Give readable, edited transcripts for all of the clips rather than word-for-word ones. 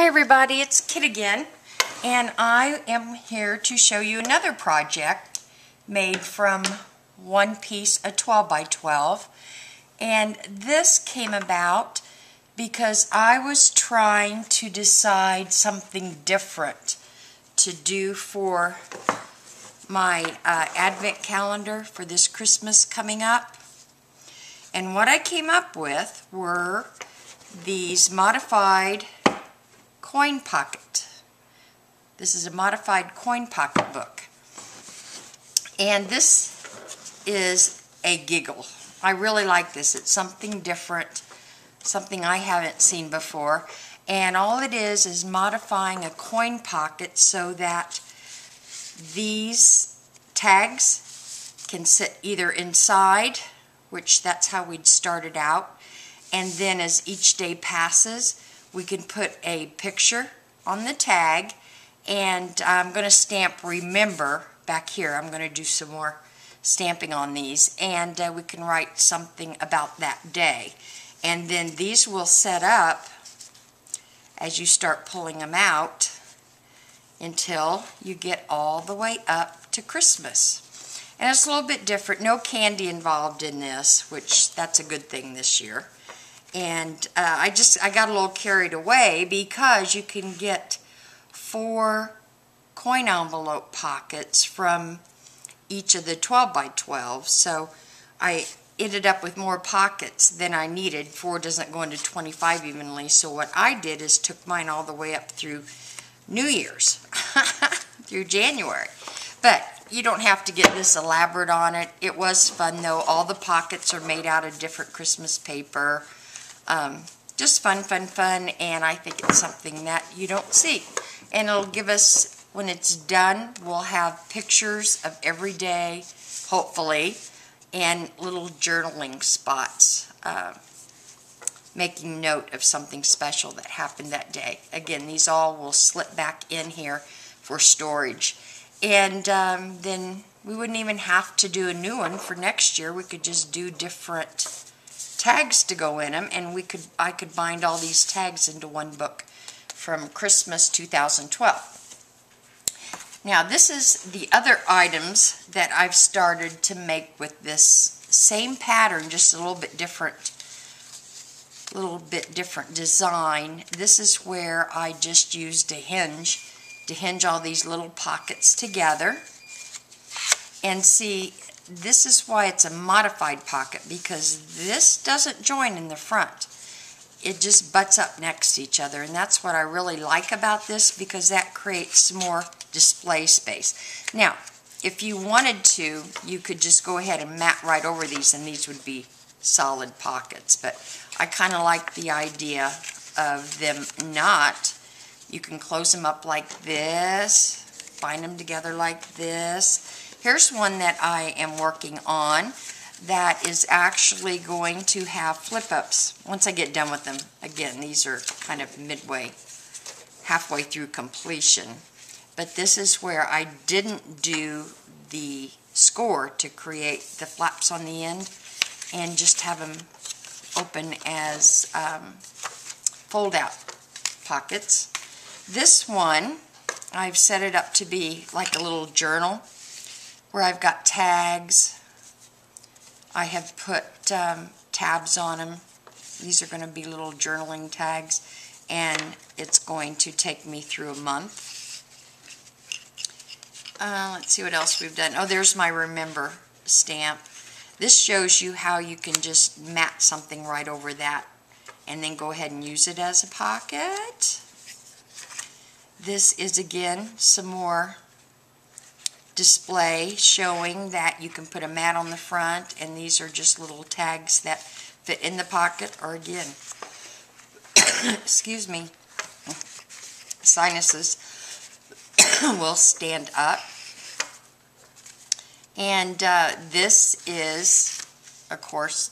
everybody, it's Kit again, and I am here to show you another project made from one piece of 12 by 12. And this came about because I was trying to decide something different to do for my advent calendar for this Christmas coming up. And what I came up with were these modified coin pocket. This is a modified coin pocket book. And this is a giggle. I really like this. It's something different, something I haven't seen before. And all it is modifying a coin pocket so that these tags can sit either inside, which that's how we'd started out, and then as each day passes, we can put a picture on the tag, and I'm going to stamp remember back here. I'm going to do some more stamping on these, and we can write something about that day. And then these will set up as you start pulling them out until you get all the way up to Christmas. And it's a little bit different. No candy involved in this, which that's a good thing this year. And I got a little carried away because you can get 4 coin envelope pockets from each of the 12 by 12. So I ended up with more pockets than I needed. 4 doesn't go into 25 evenly. So what I did is took mine all the way up through New Year's, through January. But you don't have to get this elaborate on it. It was fun though. All the pockets are made out of different Christmas paper. Just fun, and I think it's something that you don't see. And it'll give us, when it's done, we'll have pictures of every day, hopefully, and little journaling spots, making note of something special that happened that day. Again, these all will slip back in here for storage. And then we wouldn't even have to do a new one for next year. We could just do different tags to go in them, and I could bind all these tags into one book from Christmas 2012. Now this is the other items that I've started to make with this same pattern, just a little bit different design. This is where I just used a hinge to hinge all these little pockets together. And see, this is why it's a modified pocket, because this doesn't join in the front. It just butts up next to each other, and that's what I really like about this, because that creates more display space. Now, if you wanted to, you could just go ahead and mat right over these, and these would be solid pockets. But I kind of like the idea of them not. You can close them up like this, bind them together like this. Here's one that I am working on that is actually going to have flip-ups once I get done with them. Again, these are kind of halfway through completion. But this is where I didn't do the score to create the flaps on the end, and just have them open as fold-out pockets. This one, I've set it up to be like a little journal, where I've got tags. I have put tabs on them. These are going to be little journaling tags, and it's going to take me through a month. Let's see what else we've done. Oh, there's my remember stamp. This shows you how you can just mat something right over that and then go ahead and use it as a pocket. This is, again, some more display showing that you can put a mat on the front, and these are just little tags that fit in the pocket, or again, excuse me, sinuses will stand up. And this is, of course,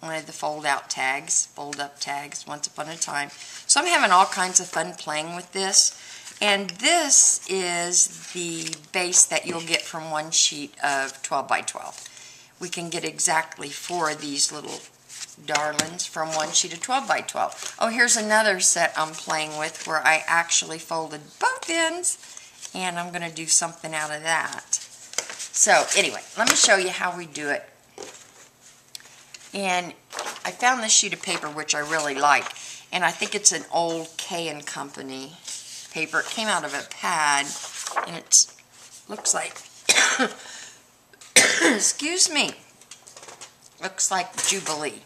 one of the fold-out tags, fold-up tags, once upon a time. So I'm having all kinds of fun playing with this. And this is the base that you'll get from one sheet of 12 by 12. We can get exactly 4 of these little darlings from one sheet of 12 by 12. Oh, here's another set I'm playing with where I actually folded both ends, and I'm going to do something out of that. So anyway, let me show you how we do it. And I found this sheet of paper which I really like, and I think it's an old K & Company paper. It came out of a pad, and it looks like excuse me, looks like Jubilee.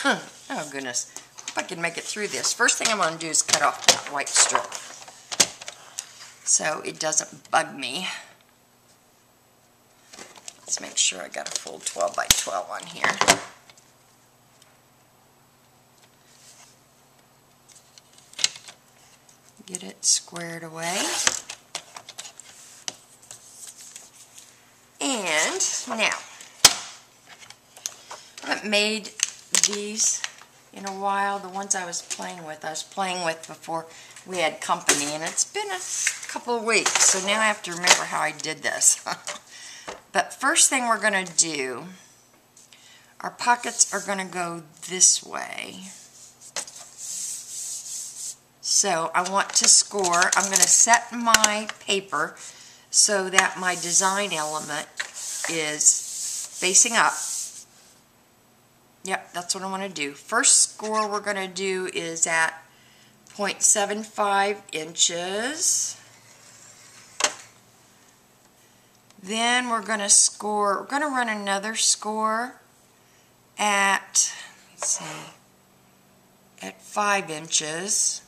Oh goodness, hope I can make it through this. First thing I'm going to do is cut off that white strip so it doesn't bug me. Let's make sure I got a full 12 by 12 on here. Get it squared away. And now, I haven't made these in a while. The ones I was playing with before we had company, and it's been a couple of weeks, so now I have to remember how I did this. But first thing we're going to do, our pockets are going to go this way. So I want to score. I'm going to set my paper so that my design element is facing up. Yep, that's what I want to do. First score we're going to do is at 0.75 inches. Then we're going to score, we're going to run another score at, let's see, at 5 inches.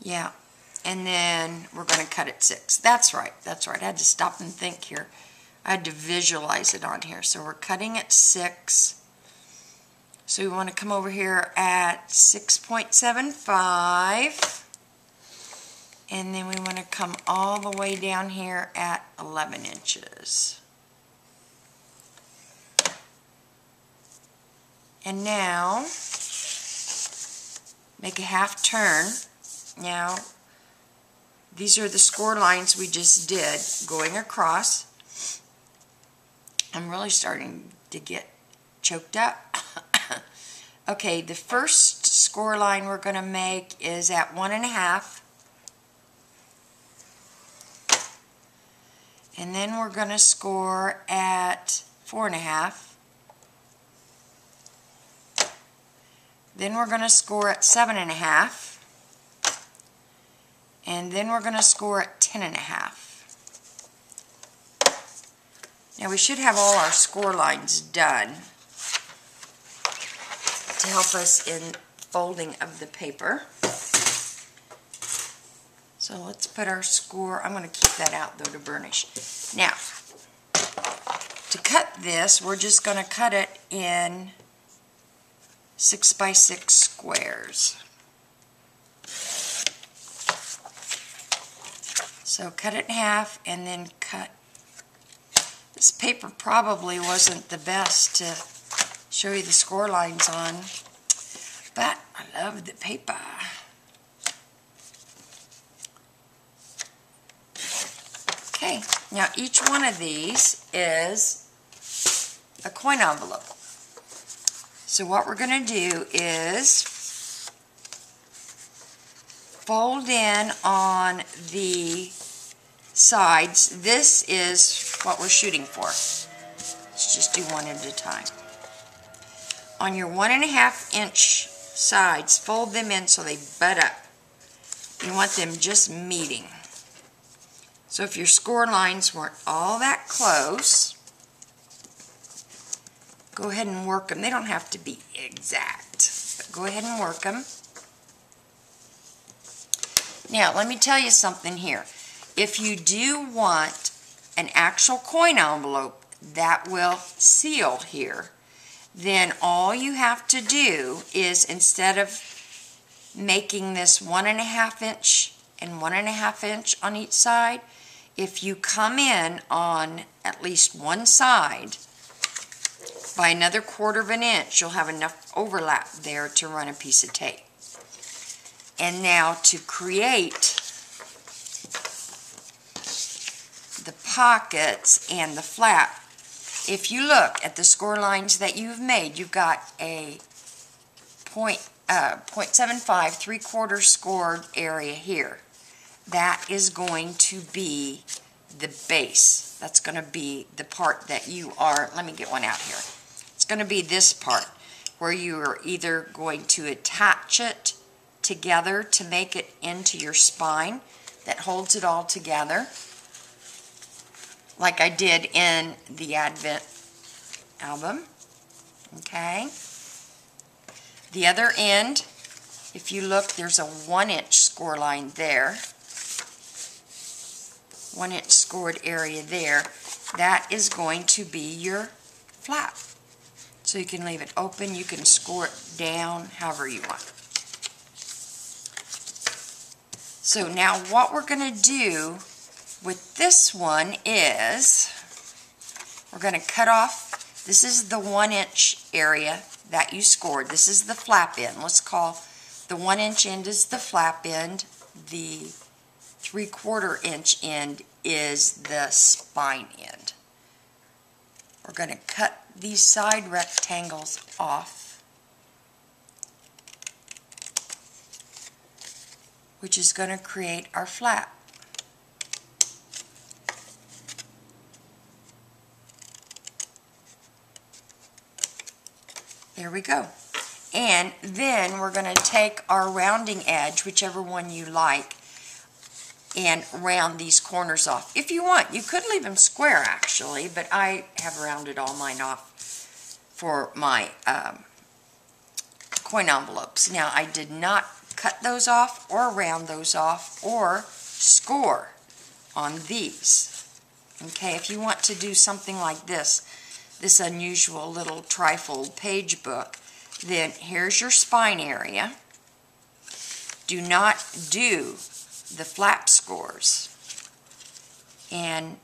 Yeah, and then we're going to cut at 6. That's right, that's right. I had to stop and think here. I had to visualize it on here. So we're cutting at 6. So we want to come over here at 6.75. And then we want to come all the way down here at 11 inches. And now, make a half turn. Now, these are the score lines we just did going across. I'm really starting to get choked up. Okay, the first score line we're going to make is at 1.5. And then we're going to score at 4.5. Then we're going to score at 7.5. And then we're going to score at 10.5. Now we should have all our score lines done to help us in folding of the paper. So let's put our score, I'm going to keep that out though to burnish. Now, to cut this, we're just going to cut it in 6 by 6 squares. So cut it in half and then cut. This paper probably wasn't the best to show you the score lines on, but I love the paper. Okay, now each one of these is a coin envelope. So what we're going to do is fold in on the sides. This is what we're shooting for. Let's just do one at a time. On your 1.5 inch sides, fold them in so they butt up. You want them just meeting. So if your score lines weren't all that close, go ahead and work them. They don't have to be exact, but go ahead and work them. Now, let me tell you something here. If you do want an actual coin envelope that will seal here, then all you have to do is, instead of making this 1.5 inch and 1.5 inch on each side, if you come in on at least one side by another 1/4 inch, you'll have enough overlap there to run a piece of tape. And now to create the pockets and the flap, if you look at the score lines that you've made, you've got a 0.75 3/4 scored area here. That is going to be the base. That's going to be the part that you are, let me get one out here. It's going to be this part where you are either going to attach it together to make it into your spine that holds it all together, like I did in the Advent album. Okay. The other end, if you look, there's a 1-inch score line there. 1-inch scored area there. That is going to be your flap. So you can leave it open, you can score it down, however you want. So now what we're going to do with this one is we're going to cut off, this is the 1-inch area that you scored. This is the flap end. Let's call the 1-inch end is the flap end. The 3/4 inch end is the spine end. We're going to cut these side rectangles off, which is going to create our flap. There we go. And then we're going to take our rounding edge, whichever one you like, and round these corners off. If you want, you could leave them square actually, but I have rounded all mine off for my coin envelopes. Now, I did not cut those off or round those off or score on these. Okay, if you want to do something like this unusual little trifold page book, then here's your spine area. Do not do the flap scores. And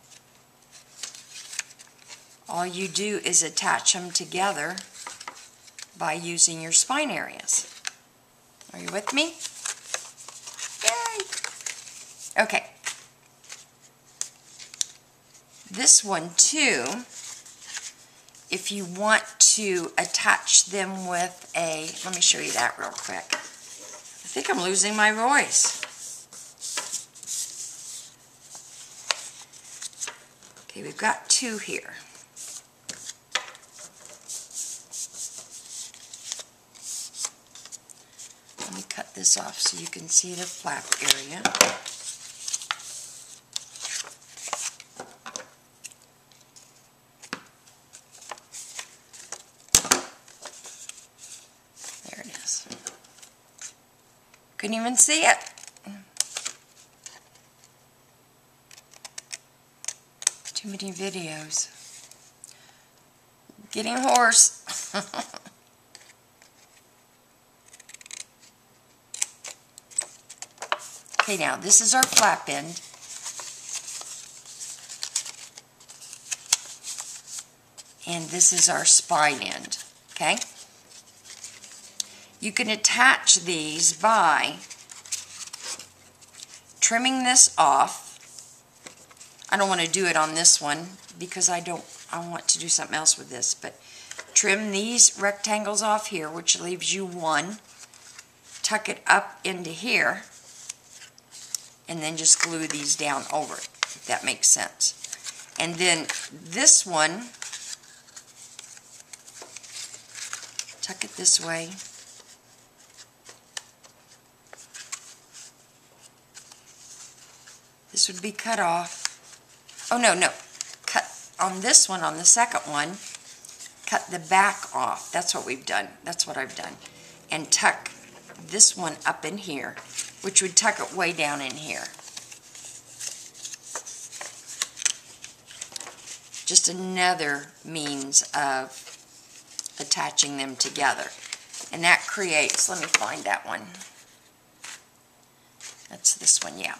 all you do is attach them together by using your spine areas. Are you with me? Yay! Okay. This one too, if you want to attach them with a, let me show you that real quick. I think I'm losing my voice. Okay, we've got two here. Let me cut this off so you can see the flap area. There it is. Couldn't even see it. Too many videos. Getting hoarse. Okay, now this is our flap end. And this is our spine end. Okay? You can attach these by trimming this off. I don't want to do it on this one because I want to do something else with this, but trim these rectangles off here, which leaves you one. Tuck it up into here, and then just glue these down over it, if that makes sense. And then this one, tuck it this way. This would be cut off. Oh, no. Cut on this one, on the second one, cut the back off. That's what we've done. That's what I've done. And tuck this one up in here, which would tuck it way down in here. Just another means of attaching them together. And that creates, let me find that one. That's this one, yeah.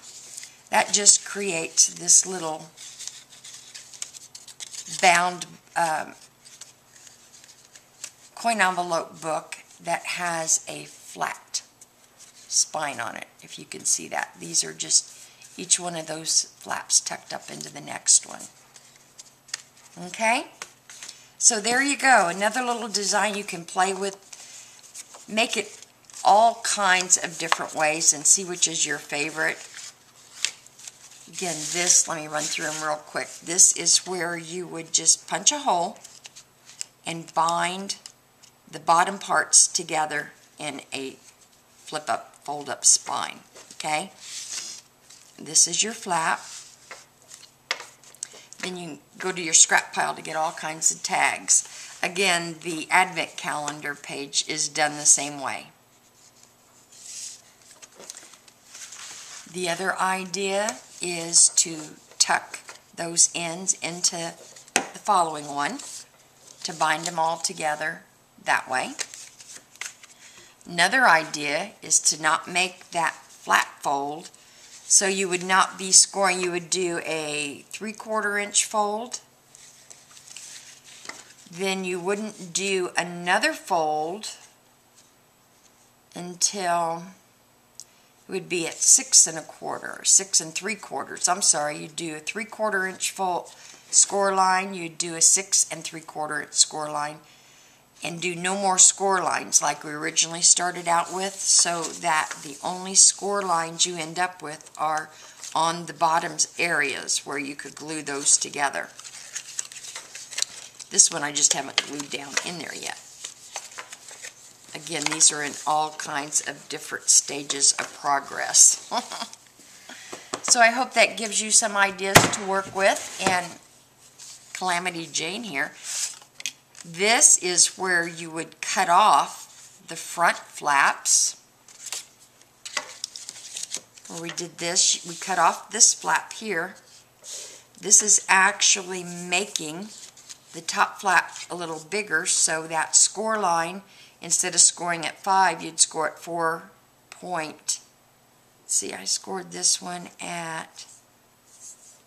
That just creates this little bound coin envelope book that has a flat spine on it, if you can see that. These are just each one of those flaps tucked up into the next one. Okay? So there you go, another little design you can play with. Make it all kinds of different ways and see which is your favorite. Again, this, let me run through them real quick. This is where you would just punch a hole and bind the bottom parts together in a flip-up, fold-up spine. Okay? This is your flap. Then you go to your scrap pile to get all kinds of tags. Again, the advent calendar page is done the same way. The other idea is to tuck those ends into the following one to bind them all together that way. Another idea is to not make that flat fold, so you would not be scoring. You would do a 3/4 inch fold, then you wouldn't do another fold until it would be at 6 1/4 or 6 3/4. I'm sorry, you'd do a 3/4 inch fold score line, you'd do a 6 3/4 inch score line, and do no more score lines like we originally started out with, so that the only score lines you end up with are on the bottoms areas where you could glue those together. This one I just haven't glued down in there yet. Again, these are in all kinds of different stages of progress. So I hope that gives you some ideas to work with. And Calamity Jane here, this is where you would cut off the front flaps. Where we did this, we cut off this flap here. This is actually making the top flap a little bigger, so that score line, instead of scoring at 5, you'd score at 4 point. See, I scored this one at,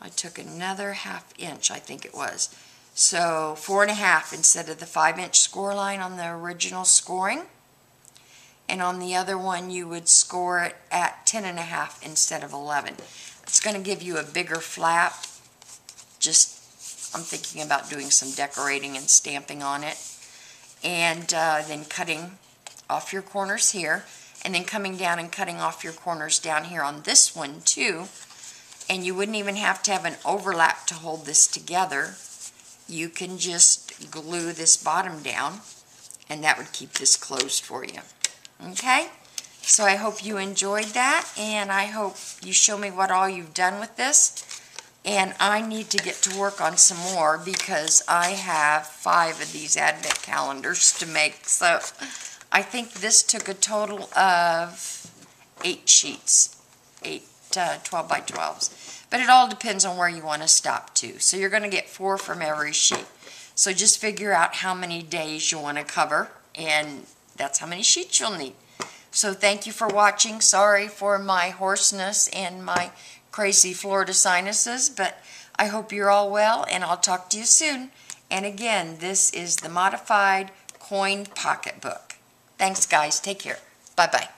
I took another 1/2 inch, I think it was. So 4 1/2 instead of the 5 inch score line on the original scoring. And on the other one, you would score it at 10 1/2 instead of 11. It's going to give you a bigger flap. Just, I'm thinking about doing some decorating and stamping on it. And then cutting off your corners here, and then coming down and cutting off your corners down here on this one too. And you wouldn't even have to have an overlap to hold this together. You can just glue this bottom down, and that would keep this closed for you. Okay? So I hope you enjoyed that, and I hope you show me what all you've done with this. And I need to get to work on some more because I have 5 of these advent calendars to make. So I think this took a total of 8 sheets, 8 12 by 12s. But it all depends on where you want to stop to. So you're going to get 4 from every sheet. So just figure out how many days you want to cover, and that's how many sheets you'll need. So thank you for watching. Sorry for my hoarseness and my crazy Florida sinuses, but I hope you're all well, and I'll talk to you soon. And again, this is the Modified Coin Pocketbook. Thanks, guys. Take care. Bye-bye.